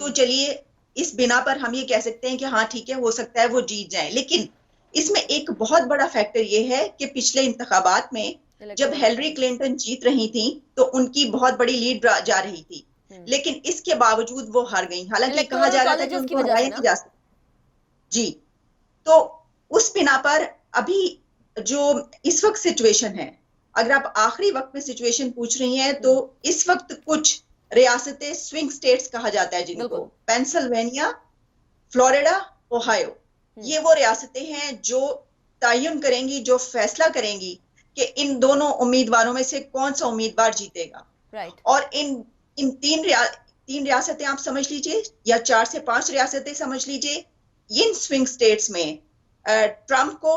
تو چلیے اس بنا پر ہم یہ کہہ سکتے ہیں کہ ہاں ٹھیک ہے ہو سکتا ہے وہ جیت جائیں. لیکن اس میں ایک بہت بڑا فیکٹر یہ ہے کہ پچھلے انتخابات میں جب ہیلری کلنٹن جیت رہی تھیں تو ان کی بہت بڑی لیڈ جا رہی تھی, لیکن اس کے باوجود وہ ہار گئیں, حالانکہ کہا جا رہا تھا کہ ان کو ہرایا نہیں جا سکتا. جی, تو اس بنا پر ابھی جو اس وقت سچویشن ہے, اگر آپ آخری وقت میں سچویشن پوچھ رہی ہیں تو اس وقت کچھ ریاستیں سوئنگ سٹیٹس کہا جاتا ہے جن کو, پینسلوینیا, فلوریڈا, اوہایو, یہ وہ ریاستیں ہیں جو تعین کریں گی, جو فیصلہ کریں گی کہ ان دونوں امیدواروں میں سے کون سا امیدوار جیتے گا. اور ان تین ریاستیں آپ سمجھ لیجئے یا 4 سے 5 ریاستیں سمجھ لیجئے, ان سوئنگ سٹیٹس میں ٹرمپ کو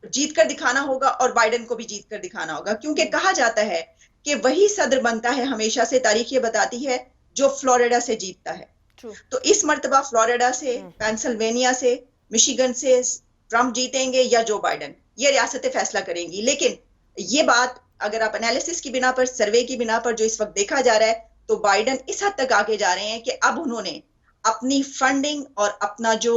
جیت کر دکھانا ہوگا اور بائیڈن کو بھی جیت کر دکھانا ہوگا, کیونکہ کہا جاتا ہے کہ وہی صدر بنتا ہے ہمیشہ سے, تاریخ یہ بتاتی ہے, جو فلوریڈا سے جیتتا ہے. تو اس مرتبہ فلوریڈا سے, پینسلوینیا سے, مشیگن سے ٹرمپ جیتیں گے یا جو بائیڈن, یہ ریاستیں فیصلہ کریں گی. لیکن یہ بات اگر آپ انالیسس کی بنا پر, سروے کی بنا پر جو اس وقت دیکھا جا رہا ہے, تو بائیڈن اس حد تک آگے جا رہے ہیں کہ اب انہوں نے اپنی فنڈنگ اور اپنا جو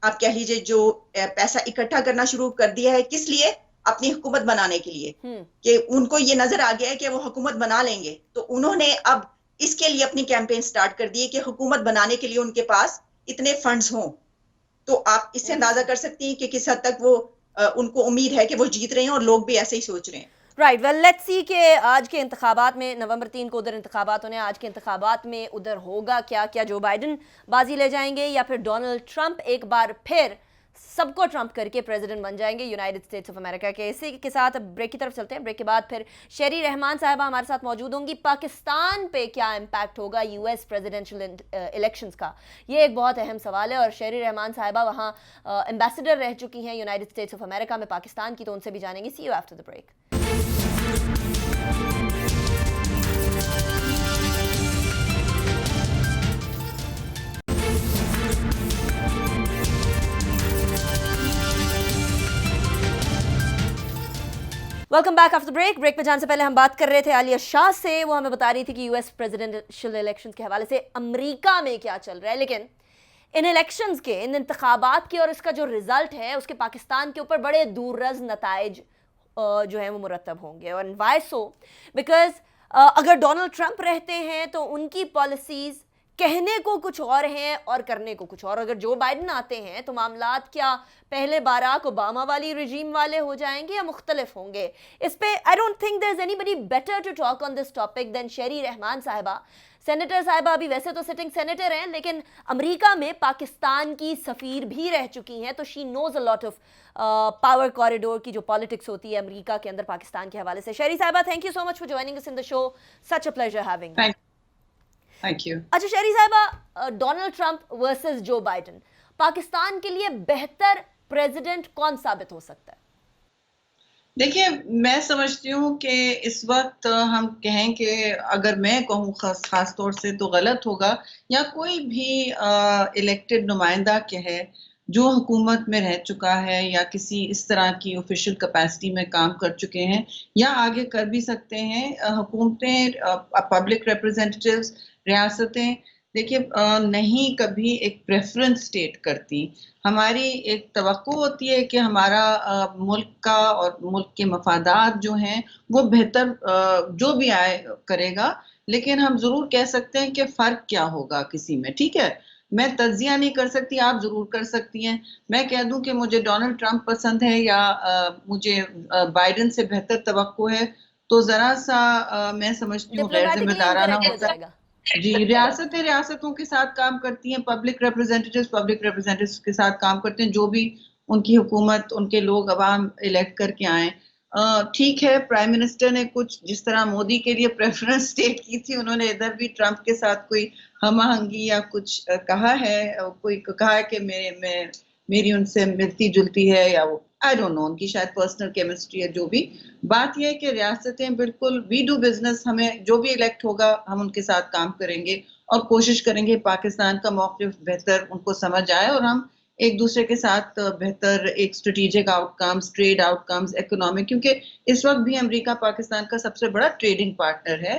آپ کہہ لیجئے جو پیسہ اکٹھا کرنا شروع کر دیا ہے, کس لیے, اپنی حکومت بنانے کے لیے, کہ ان کو یہ نظر آ گیا ہے کہ وہ حکومت بنا لیں گے. تو انہوں نے اب اس کے لیے اپنی کیمپین سٹارٹ کر دی ہے کہ حکومت بنانے کے لیے ان کے پاس اتنے فنڈز ہوں. تو آپ اس سے اندازہ کر سکتی ہیں کہ کس حد تک وہ ان کو امید ہے کہ وہ جیت رہے ہیں, اور لوگ بھی ایسے ہی سوچ رہے ہیں. رائٹ, ویل لیٹس سی کہ آج کے انتخابات میں نومبر 3 کو ادھر انتخابات ہونے, آج کے انتخابات میں ادھر ہوگا کیا جو بائیڈن بازی لے جائیں گے یا پھر ڈونلڈ ٹرمپ ایک بار پھر سب کو ٹرمپ کر کے پریزیڈنٹ بن جائیں گے یونائٹڈ اسٹیٹس آف امریکہ کے. اسی کے ساتھ بریک کی طرف چلتے ہیں, بریک کے بعد پھر شہری رحمان صاحبہ ہمارے ساتھ موجود ہوں گی. پاکستان پہ کیا امپیکٹ ہوگا یو ایس پریزیڈنشل الیکشنز کا, یہ ایک بہت اہم سوال ہے, اور شہری رحمان صاحبہ وہاں ایمبیسڈر رہ چکی ہیں یونائٹڈ اسٹیٹس آف امریکہ میں پاکستان کی, تو ان سے بھی جانیں گے. See you after the break. Welcome back after break. Break پہ جانے سے پہلے ہم بات کر رہے تھے عالیہ شاہ سے, وہ ہمیں بتا رہی تھی کہ یو ایس پریزیڈنشل الیکشنز کے حوالے سے امریکہ میں کیا چل رہا ہے, لیکن ان الیکشنز کے, ان انتخابات کے اور اس کا جو رزلٹ ہے اس کے پاکستان کے اوپر بڑے دوررس نتائج جو ہیں وہ مرتب ہوں گے. اور وائی سو, بیکاز اگر ڈونلڈ ٹرمپ رہتے ہیں تو ان کی پالیسیز کہنے کو کچھ اور ہیں اور کرنے کو کچھ اور. اگر جو بائیڈن آتے ہیں تو معاملات کیا پہلے باراک اوباما والی رجیم والے ہو جائیں گے یا مختلف ہوں گے؟ اس پہ I don't think there's anybody better to talk on this topic than شہری رحمان صاحبہ. سینیٹر صاحبہ ابھی ویسے تو سٹنگ سینیٹر ہیں, لیکن امریکہ میں پاکستان کی سفیر بھی رہ چکی ہیں, تو شی نوز اے لاٹ آف پاور کوریڈور کی جو پالیٹکس ہوتی ہے امریکہ کے اندر پاکستان کے حوالے سے. شہری صاحبہ, thank you so much for joining us in the show, such a pleasure having. Thank you. اچھا شہری صاحبہ, Donald Trump versus Joe Biden, Pakistan کے لیے بہتر پریزیڈنٹ کون ثابت ہو سکتا ہے؟ دیکھیے, میں سمجھتی ہوں کہ اس وقت ہم کہیں کہ اگر میں کہوں خاص طور سے تو غلط ہوگا, یا کوئی بھی الیکٹڈ نمائندہ کہ ہے جو حکومت میں رہ چکا ہے یا کسی اس طرح کی آفیشیل کیپیسٹی میں کام کر چکے ہیں یا آگے کر بھی سکتے ہیں, حکومتیں, پبلک ریپرزینٹیٹیوز, ریاستیں, دیکھیے نہیں کبھی ایک پریفرنس اسٹیٹ کرتی. ہماری ایک توقع ہوتی ہے کہ ہمارا ملک کا اور ملک کے مفادات جو ہیں وہ بہتر جو بھی آئے کرے گا, لیکن ہم ضرور کہہ سکتے ہیں کہ فرق کیا ہوگا کسی میں. ٹھیک ہے, میں تجزیہ نہیں کر سکتی, آپ ضرور کر سکتی ہیں. میں کہہ دوں کہ مجھے ڈونلڈ ٹرمپ پسند ہے یا مجھے بائیڈن سے بہتر توقع ہے, تو ذرا سا میں سمجھتی ہوں غیر ذمہ دارانہ ہوتا ہے. جی, ریاستوں کے ساتھ کام کرتی ہیں, پبلک ریپرزینٹیوز کے ساتھ کام کرتے ہیں, جو بھی ان کی حکومت, ان کے لوگ عوام الیکٹ کر کے آئیں. ٹھیک ہے, پرائم منسٹر نے کچھ جس طرح مودی کے لیے پریفرنس اسٹیٹ کی تھی, انہوں نے ادھر بھی ٹرمپ کے ساتھ کوئی ہم آہنگی یا کچھ کہا ہے, کوئی کہا ہے کہ میری ان سے ملتی جلتی ہے, یا وہ I don't know, ان کی شاید پرسنل کیمسٹری ہے. جو بھی بات یہ ہے کہ ریاستیں بالکل وی ڈو بزنس, ہمیں جو بھی الیکٹ ہوگا ہم ان کے ساتھ کام کریں گے اور کوشش کریں گے پاکستان کا موقف بہتر ان کو سمجھ آئے, اور ہم ایک دوسرے کے ساتھ بہتر ایک strategic outcomes, trade outcomes, economic, کیونکہ اس وقت بھی امریکہ پاکستان کا سب سے بڑا ٹریڈنگ پارٹنر ہے.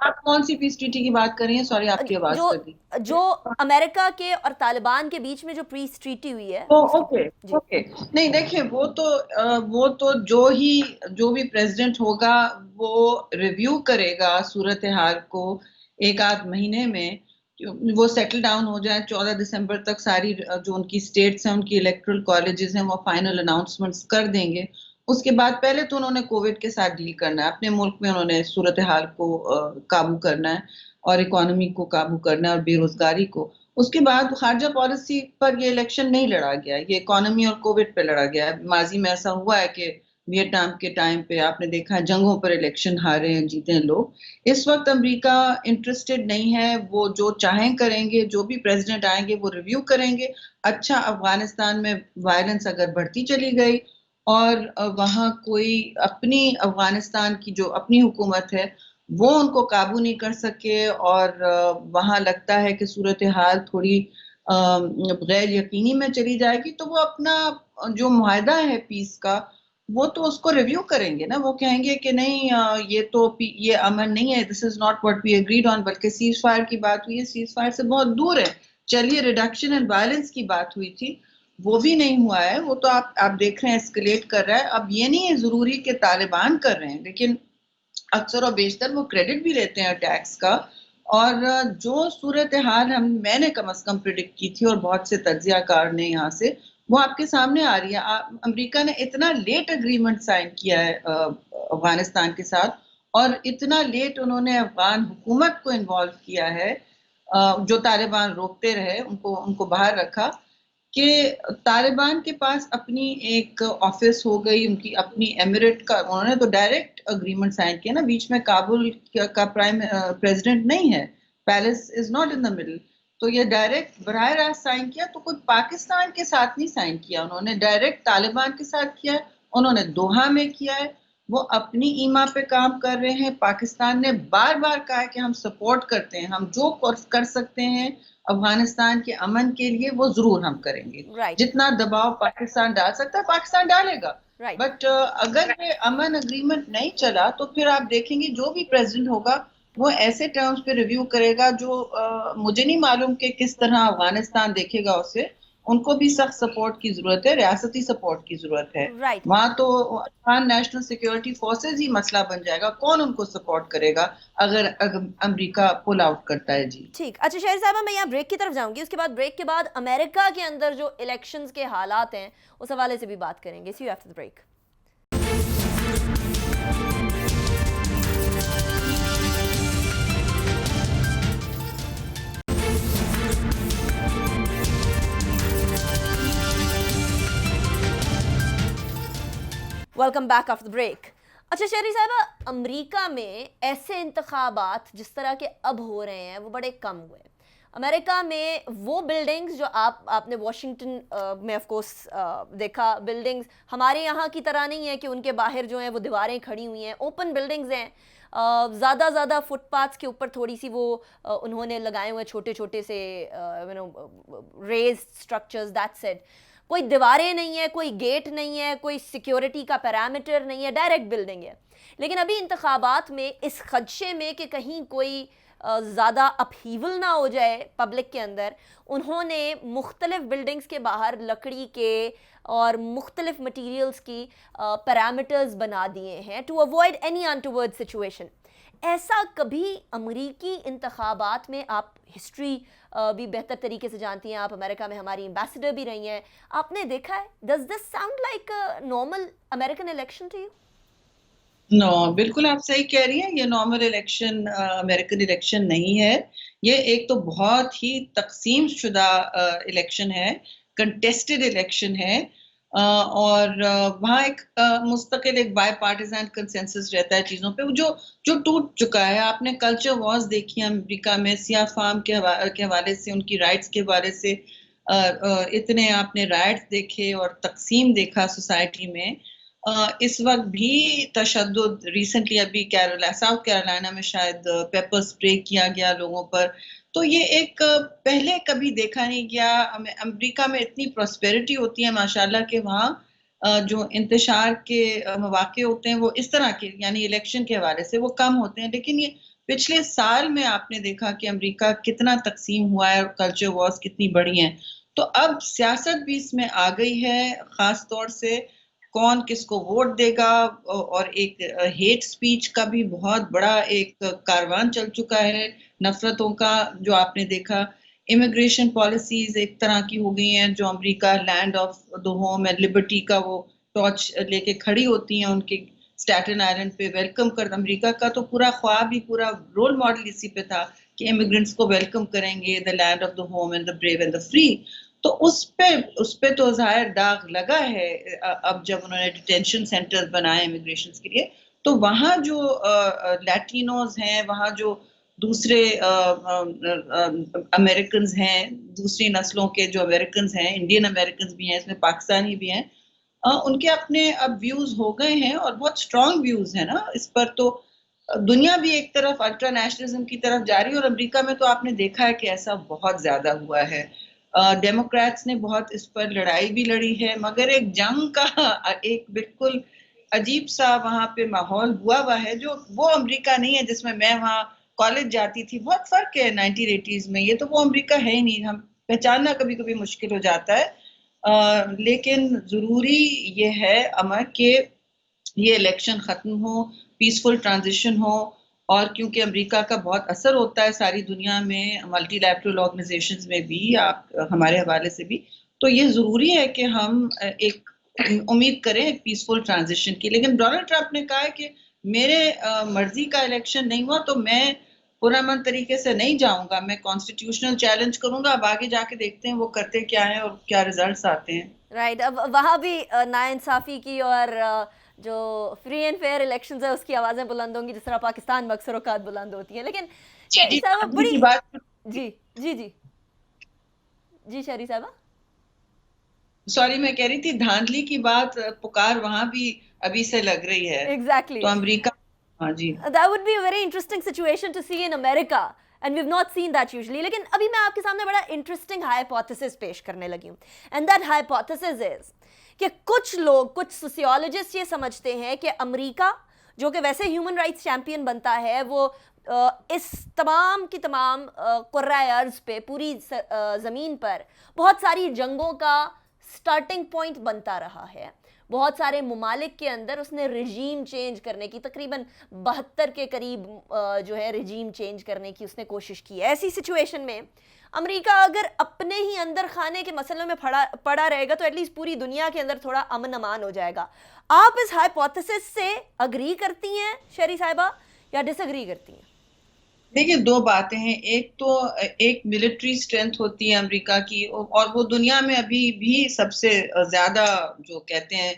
آپ کون سی پیس ٹریٹی کی بات کر رہی ہیں؟ سوری آپ کی آواز جو کر دی. جو امریکہ کے اور طالبان کے بیچ میں جو پیس ٹریٹی ہوئی ہے. اوکے جی اوکے. نہیں دیکھیں وہ تو جو بھی پریزیڈنٹ ہوگا وہ ریویو کرے گا صورتحال کو ایک آدھ مہینے میں. وہ سیٹل ڈاؤن ہو جائے 14 دسمبر تک ساری جو ان کی اسٹیٹس ہیں ان کی الیکٹرل کالجز ہیں وہ فائنل اناؤنسمنٹس کر دیں گے. اس کے بعد پہلے تو انہوں نے کووڈ کے ساتھ ڈیل کرنا ہے. اپنے ملک میں انہوں نے صورتحال کو قابو کرنا ہے اور اکانومی کو قابو کرنا ہے اور بے روزگاری کو. اس کے بعد خارجہ پالیسی پر یہ الیکشن نہیں لڑا گیا, یہ اکانومی اور کووڈ پہ لڑا گیا ہے. ماضی میں ایسا ہوا ہے کہ ویتنام کے ٹائم پہ آپ نے دیکھا ہے جنگوں پر الیکشن ہارے ہیں جیتے ہیں لوگ. اس وقت امریکہ انٹرسٹڈ نہیں ہے, وہ جو چاہیں کریں گے, جو بھی پریزیڈنٹ آئیں گے وہ ریویو کریں گے. اچھا افغانستان میں وائلنس اگر بڑھتی چلی گئی اور وہاں کوئی اپنی افغانستان کی جو اپنی حکومت ہے وہ ان کو قابو نہیں کر سکے اور وہاں لگتا ہے کہ صورتحال تھوڑی غیر یقینی میں چلی جائے گی, تو وہ اپنا جو معاہدہ ہے پیس کا وہ تو اس کو ریویو کریں گے نا. وہ کہیں گے کہ نہیں یہ امن نہیں ہے, this is not what we agreed on, بلکہ سیز فائر کی بات ہوئی ہے, سیز فائر سے بہت دور ہے. چلیے ریڈکشن اینڈ وائلنس کی بات ہوئی تھی, وہ بھی نہیں ہوا ہے. وہ تو آپ دیکھ رہے ہیں اسکلیٹ کر رہا ہے. اب یہ نہیں ہے ضروری کہ طالبان کر رہے ہیں, لیکن اکثر و بیشتر وہ کریڈٹ بھی لیتے ہیں اٹیکس کا. اور جو صورتحال میں نے کم از کم پریڈکٹ کی تھی اور بہت سے تجزیہ کار نے یہاں سے, وہ آپ کے سامنے آ رہی ہے. امریکہ نے اتنا لیٹ اگریمنٹ سائن کیا ہے افغانستان کے ساتھ, اور اتنا لیٹ انہوں نے افغان حکومت کو انوالو کیا ہے, جو طالبان روکتے رہے ان کو باہر رکھا, کہ طالبان کے پاس اپنی ایک آفس ہو گئی, ان کی اپنی ایمریٹ کا. انہوں نے تو ڈائریکٹ اگریمنٹ سائن کیا نا, بیچ میں کابل کا پرائم پریزیڈنٹ نہیں ہے, palace is not in the middle, تو یہ ڈائریکٹ براہ راست سائن کیا. تو کوئی پاکستان کے ساتھ نہیں سائن کیا, انہوں نے ڈائریکٹ طالبان کے ساتھ کیا ہے. انہوں نے دوحہ میں کیا ہے, وہ اپنی ایما پہ کام کر رہے ہیں. پاکستان نے بار بار کہا ہے کہ ہم سپورٹ کرتے ہیں, ہم جو کر سکتے ہیں افغانستان کے امن کے لیے وہ ضرور ہم کریں گے. جتنا دباؤ پاکستان ڈال سکتا ہے پاکستان ڈالے گا. بٹ اگر یہ امن اگریمنٹ نہیں چلا تو پھر آپ دیکھیں گے جو بھی پریزیڈنٹ ہوگا وہ ایسے ٹرمز پہ ریویو کرے گا جو مجھے نہیں معلوم کہ کس طرح افغانستان دیکھے گا اسے. ان کو بھی سخت سپورٹ کی ضرورت ہے, ریاستی سپورٹ کی ضرورت ہے. وہاں تو افغان نیشنل سیکیورٹی فورسز ہی مسئلہ بن جائے گا, کون ان کو سپورٹ کرے گا اگر امریکہ پل آؤٹ کرتا ہے. جی ٹھیک. اچھا شہر صاحبہ, میں یہاں بریک کی طرف جاؤں گی, اس کے بعد بریک کے بعد امریکہ کے اندر جو الیکشنز کے حالات ہیں اس حوالے سے بھی بات کریں گے. See you after the break. Welcome back after the break. اچھا شہری صاحبہ, امریکہ میں ایسے انتخابات جس طرح کے اب ہو رہے ہیں وہ بڑے کم ہوئے. امریکہ میں وہ بلڈنگز جو آپ نے واشنگٹن میں آف کورس دیکھا, بلڈنگز ہمارے یہاں کی طرح نہیں ہے کہ ان کے باہر جو ہیں وہ دیواریں کھڑی ہوئی ہیں, اوپن بلڈنگز ہیں. زیادہ فٹ پاتھس کے اوپر تھوڑی سی وہ انہوں نے لگائے ہوئے چھوٹے چھوٹے سے ریز اسٹرکچرز, دیٹس اٹ. کوئی دیواریں نہیں ہے, کوئی گیٹ نہیں ہے, کوئی سیکیورٹی کا پیرامیٹر نہیں ہے, ڈائریکٹ بلڈنگ ہے. لیکن ابھی انتخابات میں اس خدشے میں کہ کہیں کوئی زیادہ اپہیول نہ ہو جائے پبلک کے اندر, انہوں نے مختلف بلڈنگز کے باہر لکڑی کے اور مختلف مٹیریلز کی پیرامیٹرز بنا دیے ہیں ٹو اوائڈ اینی انٹوورڈ سچویشن. ایسا کبھی امریکی انتخابات میں, آپ ہسٹری بھی بہتر طریقے سے جانتی ہیں, آپ امریکہ میں ہماری ایمبیسڈر بھی رہی ہیں, آپ نے دیکھا ہے, does this sound like normal American election to you? No, بالکل آپ صحیح کہہ رہی ہیں, یہ نارمل الیکشن امریکن الیکشن نہیں ہے. یہ ایک تو بہت ہی تقسیم شدہ الیکشن ہے, کنٹیسٹڈ الیکشن ہے, اور وہاں ایک مستقل ایک بائی پارٹیزن کنسنسس رہتا ہے چیزوں پہ جو ٹوٹ چکا ہے. آپ نے کلچر وارز دیکھی ہیں امریکہ میں, سیاہ فام کے حوالے سے, ان کی رائٹس کے حوالے سے اتنے آپ نے رائٹس دیکھے اور تقسیم دیکھا سوسائٹی میں. اس وقت بھی تشدد, ریسنٹلی ابھی ساؤتھ کیرولائنا میں شاید پیپر اسپرے کیا گیا لوگوں پر. تو یہ ایک پہلے کبھی دیکھا نہیں گیا. امریکہ میں اتنی پراسپیرٹی ہوتی ہے ماشاءاللہ کہ وہاں جو انتشار کے مواقع ہوتے ہیں وہ اس طرح کے, یعنی الیکشن کے حوالے سے وہ کم ہوتے ہیں, لیکن یہ پچھلے سال میں آپ نے دیکھا کہ امریکہ کتنا تقسیم ہوا ہے اور کلچر وارز کتنی بڑی ہیں. تو اب سیاست بھی اس میں آ گئی ہے، خاص طور سے کون کس کو ووٹ دے گا، اور ایک ہیٹ سپیچ کا بھی بہت بڑا ایک کاروان چل چکا ہے، نفرتوں کا، جو آپ نے دیکھا. امیگریشن پالیسیز ایک طرح کی ہو گئی ہیں، جو America land of the home and liberty کا وہ ٹارچ لے کے کھڑی ہوتی ہیں ان کے اسٹیٹن آئلینڈ پہ ویلکم کر. امریکہ کا تو پورا خواب ہی، پورا رول ماڈل اسی پہ تھا کہ امیگرینٹس کو ویلکم کریں گے، the land of the home and the brave and the free. تو اس پہ تو ظاہر داغ لگا ہے. اب جب انہوں نے ڈیٹینشن سینٹر بنائے امیگریشن کے لیے، تو وہاں جو لیٹینوز ہیں، وہاں جو دوسرے امریکنز ہیں، دوسری نسلوں کے جو امریکنز ہیں، انڈین امریکنز بھی ہیں، اس میں پاکستانی بھی ہیں، ان کے اپنے اب ویوز ہو گئے ہیں اور بہت اسٹرانگ ویوز ہیں نا اس پر. تو دنیا بھی ایک طرف الٹرا نیشنلزم کی طرف جا رہی ہے، اور امریکہ میں تو آپ نے دیکھا ہے کہ ایسا بہت زیادہ ہوا ہے. ڈیموکریٹس نے بہت اس پر لڑائی بھی لڑی ہے، مگر ایک جنگ کا ایک بالکل عجیب سا وہاں پہ ماحول ہوا ہے، جو وہ امریکہ نہیں ہے جس میں وہاں کالج جاتی تھی. بہت فرق ہے 1980s میں. یہ تو وہ امریکہ ہے ہی نہیں، ہم پہچاننا کبھی کبھی مشکل ہو جاتا ہے. لیکن ضروری یہ ہے امر کہ یہ الیکشن ختم ہو، پیسفل ٹرانزیشن ہو. اور کیونکہ امریکہ کا بہت اثر ہوتا ہے ساری دنیا میں، ملٹی لیٹرل آرگنائزیشنز میں بھی، آپ ہمارے حوالے سے بھی، تو یہ ضروری ہے کہ ہم ایک امید کریں ایک پیسفل ٹرانزیشن کی. لیکن ڈونلڈ ٹرمپ نے کہا ہے کہ میرے مرضی کا الیکشن نہیں ہوا تو میں پرامن طریقے سے نہیں جاؤں گا، میں کانسٹیٹیوشنل چیلنج کروں گا. اب آگے جا کے دیکھتے ہیں وہ کرتے کیا ہیں اور کیا ریزلٹس آتے ہیں. رائٹ. اب وہاں بھی ناانصافی کی اور جو فری اینڈ فیئر الیکشنز ہیں اس کی آوازیں بلند ہوں گی، جس طرح پاکستان میں اکثر اوقات بلند ہوتی ہیں. لیکن شہری صاحبہ بڑی جی جی جی جی شہری صاحبہ سوری، میں کہہ رہی تھی دھاندلی کی بات، پکار وہاں بھی ابھی سے لگ رہی ہے. ایگزیکٹلی. تو امریکہ، ہاں جی، that would be a very interesting situation to see in America and we've not seen that usually. لیکن ابھی میں آپ کے سامنے بڑا انٹرسٹنگ ہائپوتھیسس پیش کرنے لگی ہوں، and that hypothesis is کہ کچھ لوگ، کچھ سوسیولوجسٹ یہ سمجھتے ہیں کہ امریکہ جو کہ ویسے ہیومن رائٹس چیمپئن بنتا ہے، وہ اس تمام کی تمام قرۂ ارض پہ، پوری زمین پر بہت ساری جنگوں کا سٹارٹنگ پوائنٹ بنتا رہا ہے. بہت سارے ممالک کے اندر اس نے رجیم چینج کرنے کی، تقریباً 72 کے قریب جو ہے رجیم چینج کرنے کی اس نے کوشش کی ہے. ایسی سچویشن میں امریکہ اگر اپنے ہی اندر خانے کے مسئلوں میں پڑا رہے گا تو ایٹ لیسٹ پوری دنیا کے اندر تھوڑا امن امان ہو جائے گا. آپ اس ہائپوتھیسس سے اگری کرتی ہیں شہری صاحبہ یا ڈس اگری کرتی ہیں؟ دیکھیے، دو باتیں ہیں. ایک تو ایک ملٹری اسٹرینتھ ہوتی ہے امریکہ کی، اور وہ دنیا میں ابھی بھی سب سے زیادہ جو کہتے ہیں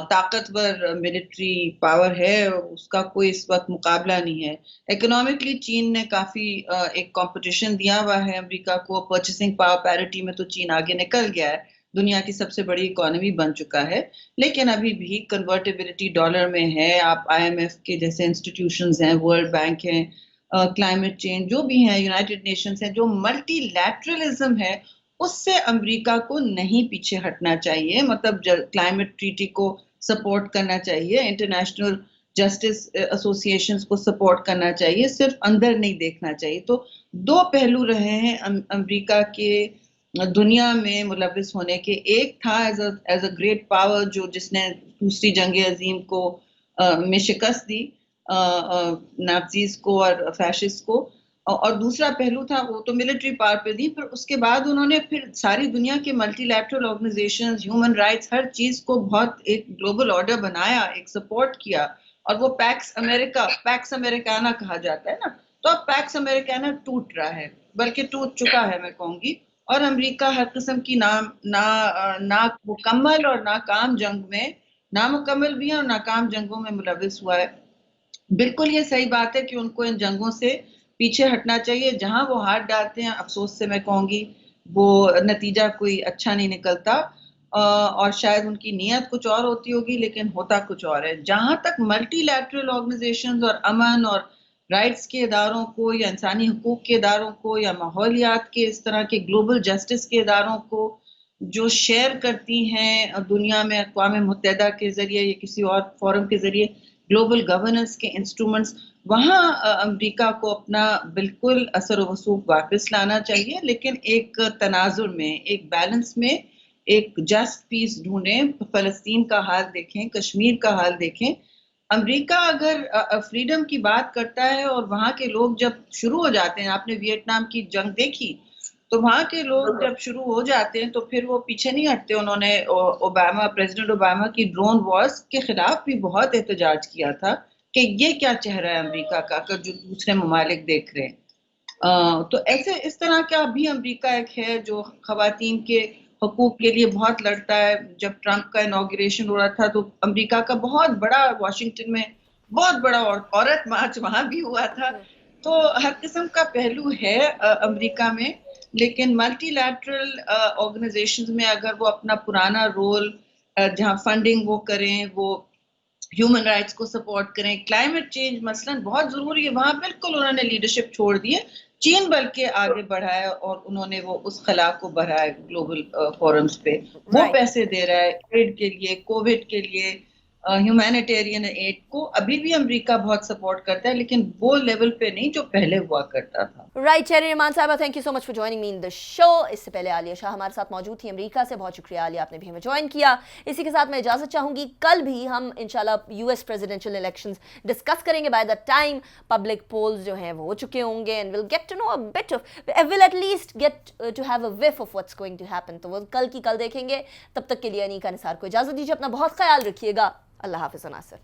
طاقتور ملٹری پاور ہے، اس کا کوئی اس وقت مقابلہ نہیں ہے. اکنامکلی چین نے کافی ایک کمپٹیشن دیا ہوا ہے امریکہ کو. پرچیسنگ پاور پیرٹی میں تو چین آگے نکل گیا ہے، دنیا کی سب سے بڑی اکانومی بن چکا ہے. لیکن ابھی بھی کنورٹیبلٹی ڈالر میں ہے. آپ IMF کے جیسے انسٹیٹیوشنز ہیں، ورلڈ بینک ہیں، کلائمیٹ چینج جو بھی ہیں، یونائٹڈ نیشنز ہیں، جو ملٹی لیٹرلزم ہے اس سے امریکہ کو نہیں پیچھے ہٹنا چاہیے. مطلب کلائمیٹ ٹریٹی کو سپورٹ کرنا چاہیے، انٹرنیشنل جسٹس ایسوسیشنز کو سپورٹ کرنا چاہیے، صرف اندر نہیں دیکھنا چاہیے. تو دو پہلو رہے ہیں امریکہ کے دنیا میں ملوث ہونے کے. ایک تھا ایز اے گریٹ پاور جس نے دوسری جنگ عظیم کو میں شکست دی، نازیز کو اور فیشسٹ کو. اور دوسرا پہلو تھا وہ تو ملٹری پاور پہ دی. پھر اس کے بعد انہوں نے پھر ساری دنیا کے multilateral organizations, human rights, ہر چیز کو بہت ایک گلوبل آرڈر بنایا، ایک سپورٹ کیا. اور وہ پیکس امریکانا کہا جاتا ہے نا. تو اب پیکس امریکانا ٹوٹ رہا ہے، بلکہ ٹوٹ چکا ہے میں کہوں گی. اور امریکہ ہر قسم کی نامکمل اور ناکام جنگ میں، نامکمل بھی ہے اور ناکام جنگوں میں ملوث ہوا ہے. بالکل یہ صحیح بات ہے کہ ان کو ان جنگوں سے پیچھے ہٹنا چاہیے. جہاں وہ ہاتھ ڈالتے ہیں، افسوس سے میں کہوں گی، وہ نتیجہ کوئی اچھا نہیں نکلتا. اور شاید ان کی نیت کچھ اور ہوتی ہوگی لیکن ہوتا کچھ اور ہے. جہاں تک ملٹی لیٹرل آرگنائزیشنز اور امن اور رائٹس کے اداروں کو یا انسانی حقوق کے اداروں کو یا ماحولیات کے اس طرح کے گلوبل جسٹس کے اداروں کو جو شیئر کرتی ہیں دنیا میں اقوام متحدہ کے ذریعے یا کسی اور فورم کے ذریعے گلوبل گورننس کے انسٹرومنٹس، وہاں امریکہ کو اپنا بالکل اثر و رسوخ واپس لانا چاہیے، لیکن ایک تناظر میں، ایک بیلنس میں، ایک جسٹ پیس ڈھونڈیں. فلسطین کا حال دیکھیں، کشمیر کا حال دیکھیں. امریکہ اگر فریڈم کی بات کرتا ہے اور وہاں کے لوگ جب شروع ہو جاتے ہیں، آپ نے ویتنام کی جنگ دیکھی، تو وہاں کے لوگ جب شروع ہو جاتے ہیں تو پھر وہ پیچھے نہیں ہٹتے. انہوں نے پریزیڈنٹ اوباما کی ڈرون وارز کے خلاف بھی بہت احتجاج کیا تھا کہ یہ کیا چہرہ ہے امریکہ کا کہ جو دوسرے ممالک دیکھ رہے ہیں. تو اس طرح کا بھی امریکہ ایک ہے جو خواتین کے حقوق کے لیے بہت لڑتا ہے. جب ٹرمپ کا انوگریشن ہو رہا تھا تو امریکہ کا بہت بڑا واشنگٹن میں بہت بڑا عورت مارچ وہاں بھی ہوا تھا. تو ہر قسم کا پہلو ہے امریکہ میں، لیکن ملٹی لیٹرل آرگنائزیشنز میں اگر وہ اپنا پرانا رول جہاں فنڈنگ وہ کریں، وہ ہیومن رائٹس کو سپورٹ کریں، کلائمیٹ چینج مثلاً بہت ضروری ہے، وہاں بالکل انہوں نے لیڈرشپ چھوڑ دی ہے. چین بلکہ آگے بڑھا ہے اور انہوں نے وہ اس خلا کو بڑھا ہے گلوبل فورمز پہ. وہ پیسے دے رہا ہے ایڈ کے لیے، کووڈ کے لیے، ہیومینیٹیرین ایڈ کو ابھی بھی امریکہ بہت سپورٹ کرتا ہے، لیکن وہ لیول پہ نہیں جو پہلے ہوا کرتا تھا. رائٹ چیری رحمان صاحبہ، thank you so much for joining me in the show. اس سے پہلے عالیہ شاہ ہمارے ساتھ موجود تھی امریکہ سے. بہت شکریہ عالیہ، آپ نے بھی ہمیں جوائن کیا. اسی کے ساتھ میں اجازت چاہوں گی، کل بھی ہم انشاءاللہ U S presidential elections discuss کریں گے. By the time public polls جو ہیں وہ ہو چکے ہوں گے and will get to know a bit of, will at least get to have a whiff of what's going to happen. تو وہ کل کی کل دیکھیں گے. تب تک کے لیے انیکا نثار کو اجازت دیجیے. اپنا بہت خیال رکھیے گا. اللہ حافظ. ناصر.